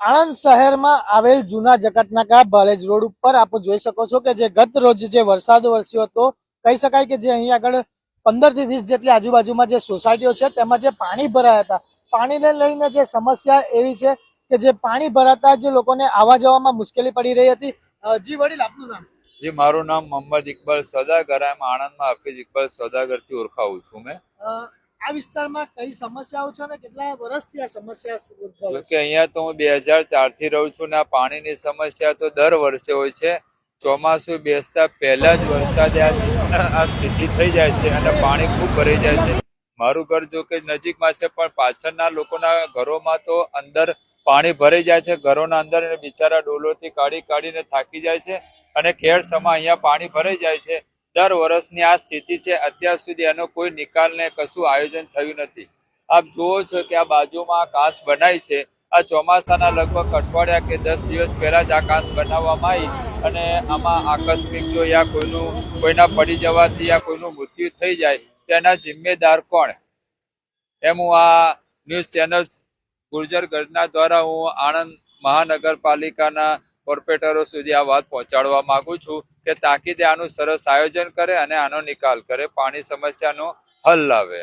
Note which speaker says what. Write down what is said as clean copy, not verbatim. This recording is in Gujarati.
Speaker 1: આણંદ શહેરમાં આવેલ જૂના જકાતનાકા બાલેજ રોડ ઉપર આપ જોઈ શકો છો કે જે ગત રોજ જે વરસાદ વરસ્યો હતો, કહી શકાય કે જે અહીં આગળ 15 થી 20 જેટલી આજુબાજુમાં જે સોસાયટીઓ છે તેમાં જે પાણી ભરાયા હતા, પાણીને લઈને જે સમસ્યા એવી છે કે જે પાણી ભરાતા જે લોકોને આવવા જવામાં મુશ્કેલી પડી રહી હતી। જી વડીલ, આપનું નામ?
Speaker 2: જી, મારું નામ મોહમ્મદ ઇકબાલ સોદાગર, આણંદમાં હાફિઝ ઇકબાલ સોદાગર થી ઓળખાવું છું મેં।
Speaker 1: આ વિસ્તારમાં કઈ સમસ્યાઓ છે અને કેટલા વર્ષથી આ સમસ્યા ઉદ્ભવે છે?
Speaker 2: કે અહીંયા તો હું 2004 થી રહું છું ને આ પાણીની સમસ્યા તો દર વર્ષે હોય છે। ચોમાસું બેસતા પહેલા જ વરસાદે આ સ્થિતિ થઈ જાય છે અને પાણી ખૂબ ભરાઈ જાય છે। મારું ઘર જો કે નજીકમાં છે પણ પાછળના લોકોના ઘરોમાં તો અંદર પાણી ભરાઈ જાય છે, ઘરોના અંદર બિચારા ડોલોથી કાઢીને થાકી જાય છે અને ખેડ સમા અહીંયા પાણી ભરાઈ જાય છે। દર વર્ષની આ સ્થિતિ છે। અત્યાર સુધી એનો કોઈ નિકાલ ને કશું આયોજન થયું નથી। આપ જુઓ છો કે આ બાજુમાં કાંસ બનાવી છે, આ ચોમાસાના લગભગ અઠવાડિયા કે 10 દિવસ પહેલા જ આ કાંસ બનાવવામાં આવી અને આમાં આકસ્મિક જો યા કોઈના પડી જવાથી યા કોઈનું મૃત્યુ થઈ જાય તેના જિમ્મેદાર કોણ, એમ હું આ ન્યૂઝ ચેનલ્સ ગુર્જર ગઢના દ્વારા હું આણંદ મહાનગરપાલિકાના કોર્પોરેટરો સુધી આ વાત પહોંચાડવા માંગુ છું કે તાકીદે આનું સરસ આયોજન કરે અને આનો નિકાલ કરે, પાણી સમસ્યાનો હલ લાવે।